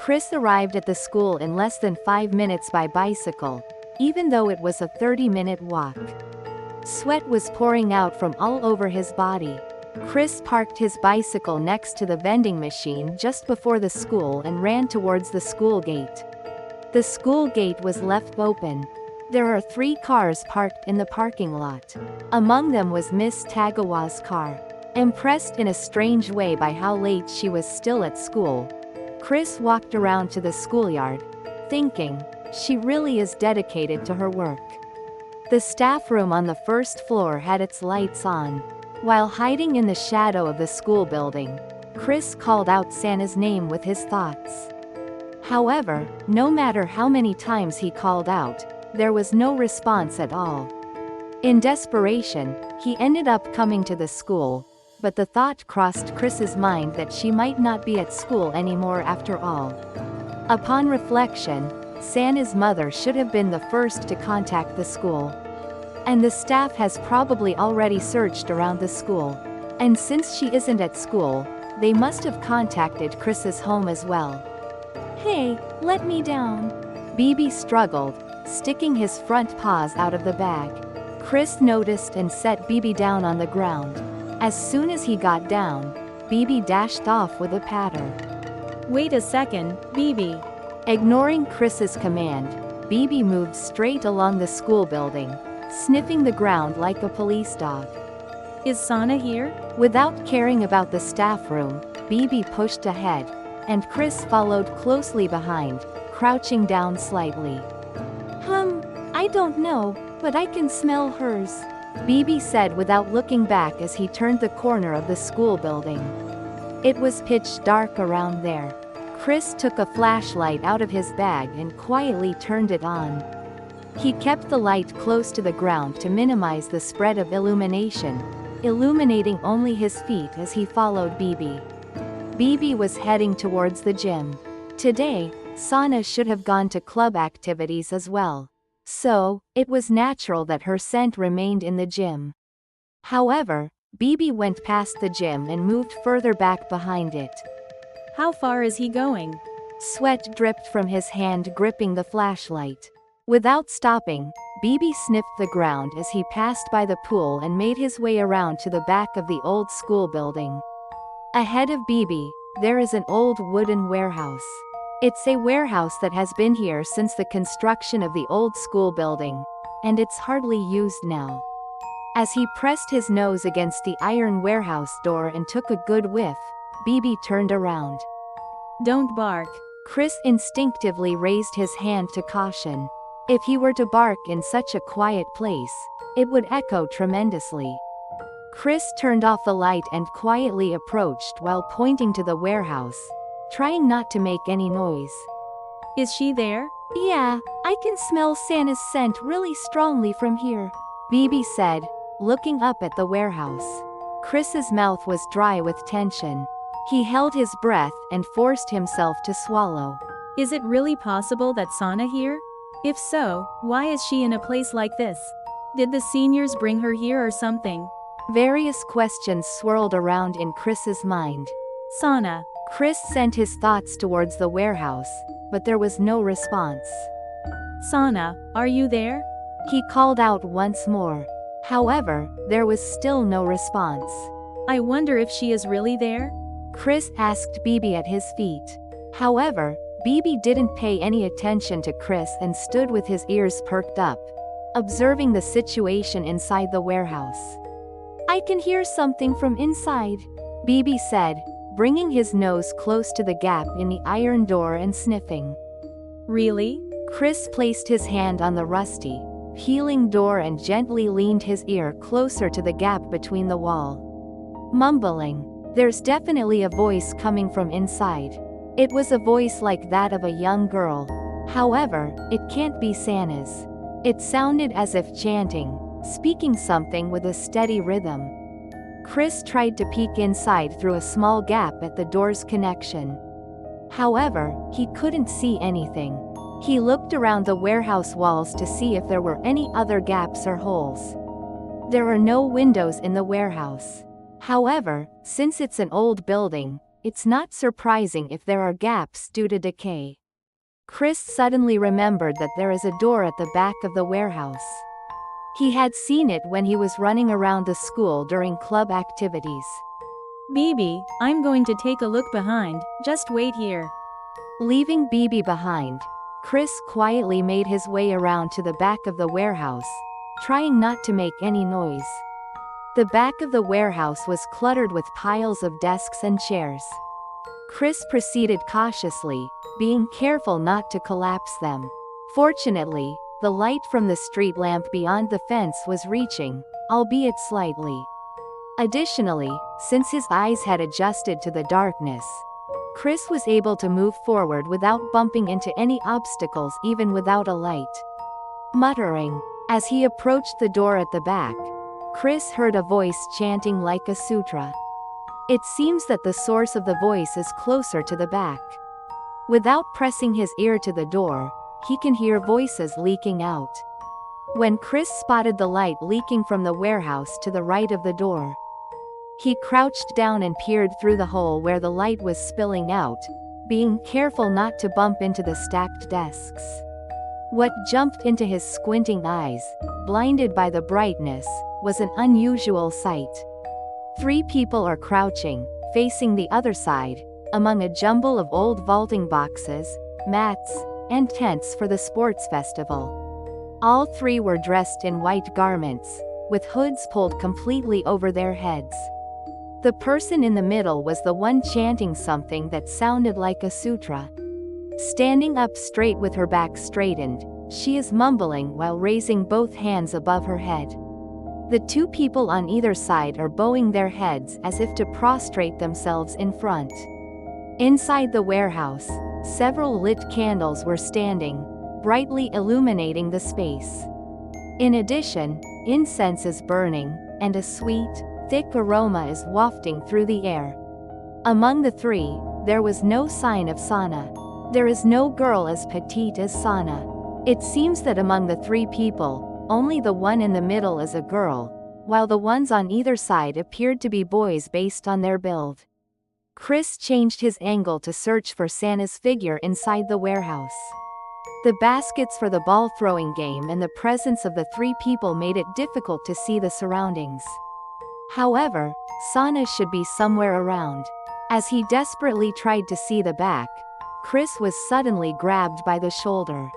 Chris arrived at the school in less than 5 minutes by bicycle, even though it was a 30-minute walk. Sweat was pouring out from all over his body. Chris parked his bicycle next to the vending machine just before the school and ran towards the school gate. The school gate was left open. There are 3 cars parked in the parking lot. Among them was Miss Tagawa's car. Impressed in a strange way by how late she was still at school, Chris walked around to the schoolyard, thinking, she really is dedicated to her work. The staff room on the first floor had its lights on. While hiding in the shadow of the school building, Chris called out Santa's name with his thoughts. However, no matter how many times he called out, there was no response at all. In desperation, he ended up coming to the school, but the thought crossed Chris's mind that she might not be at school anymore after all. Upon reflection, Santa's mother should have been the first to contact the school. And the staff has probably already searched around the school. And since she isn't at school, they must have contacted Chris's home as well. Hey, let me down. BB struggled, sticking his front paws out of the bag. Chris noticed and set BB down on the ground. As soon as he got down, BB dashed off with a patter. Wait a second, BB. Ignoring Chris's command, BB moved straight along the school building, sniffing the ground like a police dog. Is Sana here? Without caring about the staff room, BB pushed ahead, and Chris followed closely behind, crouching down slightly. I don't know, but I can smell hers, BB said without looking back as he turned the corner of the school building. It was pitch dark around there. Chris took a flashlight out of his bag and quietly turned it on. He kept the light close to the ground to minimize the spread of illumination, illuminating only his feet as he followed BB. BB was heading towards the gym. Today, Sana should have gone to club activities as well. So, it was natural that her scent remained in the gym. However, BB went past the gym and moved further back behind it. How far is he going? Sweat dripped from his hand gripping the flashlight. Without stopping, BB sniffed the ground as he passed by the pool and made his way around to the back of the old school building. Ahead of BB, there is an old wooden warehouse. It's a warehouse that has been here since the construction of the old school building, and it's hardly used now. As he pressed his nose against the iron warehouse door and took a good whiff, BB turned around. Don't bark. Chris instinctively raised his hand to caution. If he were to bark in such a quiet place, it would echo tremendously. Chris turned off the light and quietly approached while pointing to the warehouse, trying not to make any noise. Is she there? Yeah, I can smell Santa's scent really strongly from here, BB said, looking up at the warehouse. Chris's mouth was dry with tension. He held his breath and forced himself to swallow. Is it really possible that Sana here? If so, why is she in a place like this? Did the seniors bring her here or something? Various questions swirled around in Chris's mind. Sana. Chris sent his thoughts towards the warehouse, but there was no response. Sana, are you there? He called out once more. However, there was still no response. I wonder if she is really there? Chris asked BB at his feet. However, BB didn't pay any attention to Chris and stood with his ears perked up, observing the situation inside the warehouse. I can hear something from inside, BB said, bringing his nose close to the gap in the iron door and sniffing. Really? Chris placed his hand on the rusty, peeling door and gently leaned his ear closer to the gap between the wall. Mumbling, there's definitely a voice coming from inside. It was a voice like that of a young girl. However, it can't be Santa's. It sounded as if chanting, speaking something with a steady rhythm. Chris tried to peek inside through a small gap at the door's connection. However, he couldn't see anything. He looked around the warehouse walls to see if there were any other gaps or holes. There are no windows in the warehouse. However, since it's an old building, it's not surprising if there are gaps due to decay. Chris suddenly remembered that there is a door at the back of the warehouse. He had seen it when he was running around the school during club activities. Bibi, I'm going to take a look behind, just wait here. Leaving Bibi behind, Chris quietly made his way around to the back of the warehouse, trying not to make any noise. The back of the warehouse was cluttered with piles of desks and chairs. Chris proceeded cautiously, being careful not to collapse them. Fortunately, the light from the street lamp beyond the fence was reaching, albeit slightly. Additionally, since his eyes had adjusted to the darkness, Chris was able to move forward without bumping into any obstacles even without a light. Muttering, as he approached the door at the back, Chris heard a voice chanting like a sutra. It seems that the source of the voice is closer to the back. Without pressing his ear to the door, he can hear voices leaking out. When Chris spotted the light leaking from the warehouse to the right of the door, he crouched down and peered through the hole where the light was spilling out, being careful not to bump into the stacked desks. What jumped into his squinting eyes, blinded by the brightness, was an unusual sight. 3 people are crouching, facing the other side, among a jumble of old vaulting boxes, mats, and tents for the sports festival. All 3 were dressed in white garments, with hoods pulled completely over their heads. The person in the middle was the one chanting something that sounded like a sutra. Standing up straight with her back straightened, she is mumbling while raising both hands above her head. The 2 people on either side are bowing their heads as if to prostrate themselves in front. Inside the warehouse, several lit candles were standing, brightly illuminating the space. In addition, incense is burning, and a sweet, thick aroma is wafting through the air. Among the 3, there was no sign of Sana. There is no girl as petite as Sana. It seems that among the 3 people, only the one in the middle is a girl, while the ones on either side appeared to be boys based on their build. Chris changed his angle to search for Sana's figure inside the warehouse. The baskets for the ball-throwing game and the presence of the 3 people made it difficult to see the surroundings. However, Sana should be somewhere around. As he desperately tried to see the back, Chris was suddenly grabbed by the shoulder.